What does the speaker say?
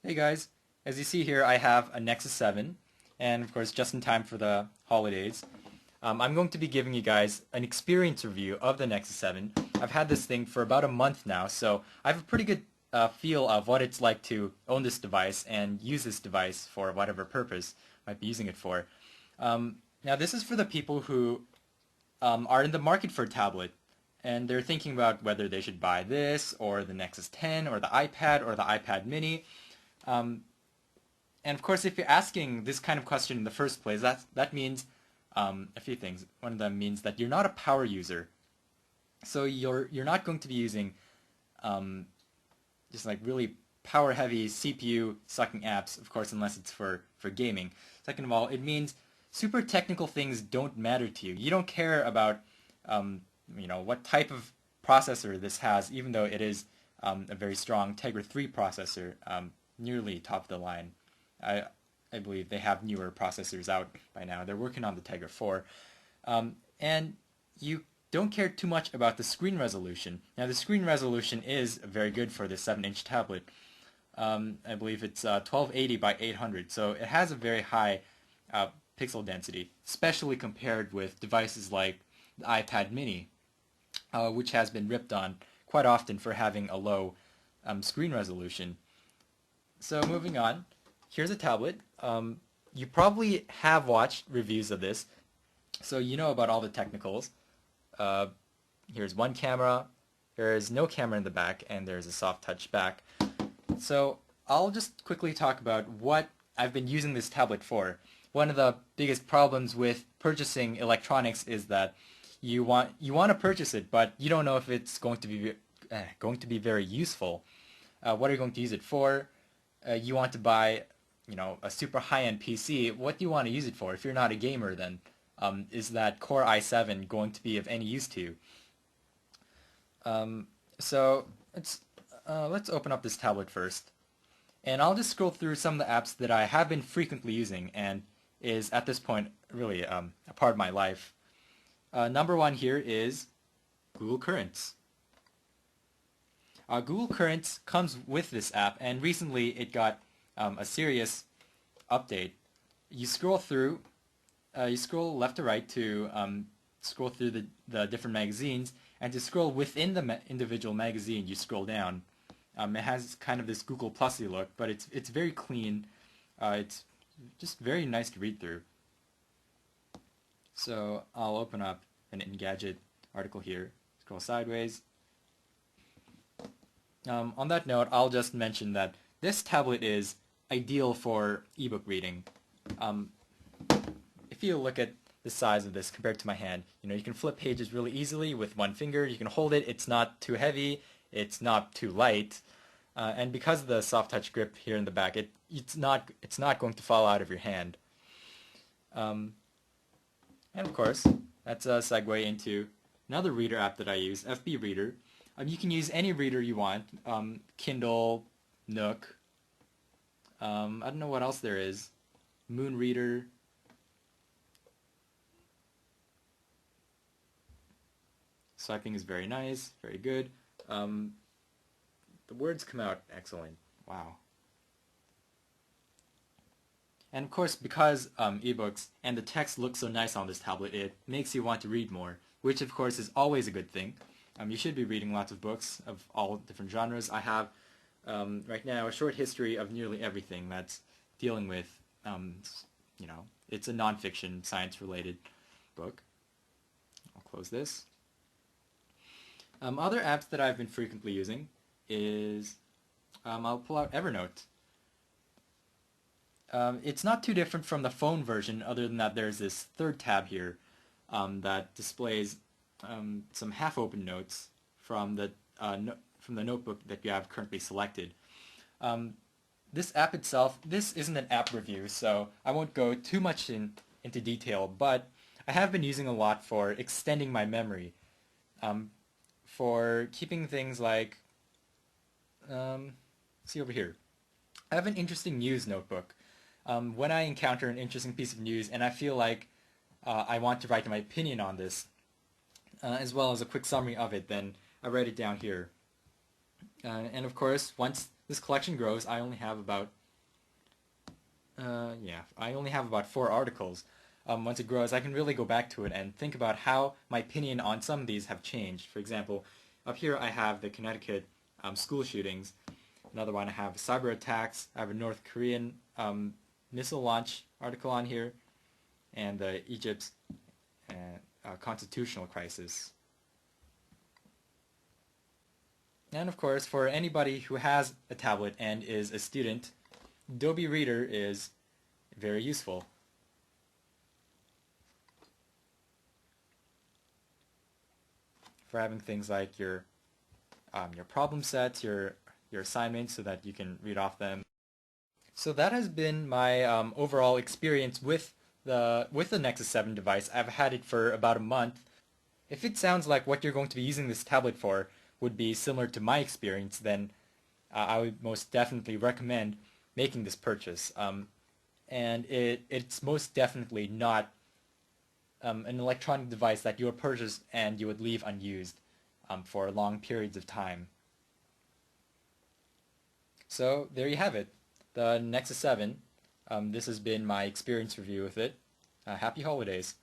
Hey guys, as you see here I have a Nexus 7 and of course just in time for the holidays. I'm going to be giving you guys an experience review of the Nexus 7. I've had this thing for about a month now, so I have a pretty good feel of what it's like to own this device and use this device for whatever purpose I might be using it for. Now this is for the people who are in the market for a tablet and they're thinking about whether they should buy this or the Nexus 10 or the iPad or the iPad mini. Um, and of course, if you're asking this kind of question in the first place, that means a few things. One of them means that you're not a power user, so you're not going to be using just like really power heavy CPU sucking apps, of course, unless it's for gaming. Second of all, it means super technical things don't matter to you. You don't care about what type of processor this has, even though it is a very strong Tegra 3 processor. Nearly top of the line. I believe they have newer processors out by now. They're working on the Tegra 4. And you don't care too much about the screen resolution. Now the screen resolution is very good for this 7-inch tablet. I believe it's 1280 by 800, so it has a very high pixel density, especially compared with devices like the iPad mini, which has been ripped on quite often for having a low screen resolution. So moving on, here's a tablet. You probably have watched reviews of this, so you know about all the technicals. Here's one camera, there's no camera in the back, and there's a soft touch back. So I'll just quickly talk about what I've been using this tablet for. One of the biggest problems with purchasing electronics is that you want to purchase it, but you don't know if it's going to be very useful. What are you going to use it for? You want to buy, a super high-end PC. What do you want to use it for? If you're not a gamer, then is that Core i7 going to be of any use to you? So let's open up this tablet first, and I'll just scroll through some of the apps that I have been frequently using and is at this point really a part of my life. Number one here is Google Currents. Google Currents comes with this app, and recently it got a serious update. You scroll through, you scroll left to right to scroll through the different magazines, and to scroll within the individual magazine, you scroll down. It has kind of this Google Plus-y look, but it's very clean. It's just very nice to read through. So I'll open up an Engadget article here, scroll sideways. On that note, I'll just mention that this tablet is ideal for ebook reading. If you look at the size of this compared to my hand, you can flip pages really easily with one finger. You can hold it. It's not too heavy. It's not too light. And because of the soft touch grip here in the back, it's not going to fall out of your hand. And of course, that's a segue into another reader app that I use, FB Reader. You can use any reader you want, Kindle, Nook, I don't know what else there is, Moon Reader. Swiping is very nice, very good. The words come out excellent. Wow. And of course, because ebooks and the text looks so nice on this tablet, it makes you want to read more, which of course is always a good thing. You should be reading lots of books of all different genres. I have, right now, a short history of nearly everything that's dealing with, it's a nonfiction, science-related book. I'll close this. Other apps that I've been frequently using is, I'll pull out Evernote. It's not too different from the phone version, other than that there's this third tab here that displays some half-open notes from the notebook that you have currently selected. This app itself, this isn't an app review, so I won't go too much into detail, but I have been using a lot for extending my memory, for keeping things like, see over here. I have an interesting news notebook. When I encounter an interesting piece of news and I feel like I want to write my opinion on this, as well as a quick summary of it, then I write it down here. And of course, once this collection grows, I only have about I only have about 4 articles. Once it grows, I can really go back to it and think about how my opinion on some of these have changed. For example, up here I have the Connecticut school shootings. Another one I have cyber attacks. I have a North Korean missile launch article on here, and the Egypt's constitutional crisis. And of course, for anybody who has a tablet and is a student, Adobe Reader is very useful. For having things like your problem sets, your assignments, so that you can read off them. So that has been my overall experience with the Nexus 7 device. I've had it for about a month. If it sounds like what you're going to be using this tablet for would be similar to my experience, then I would most definitely recommend making this purchase. And it's most definitely not an electronic device that you would purchase and you would leave unused for long periods of time. So there you have it, the Nexus 7. This has been my experience review with it. Happy holidays.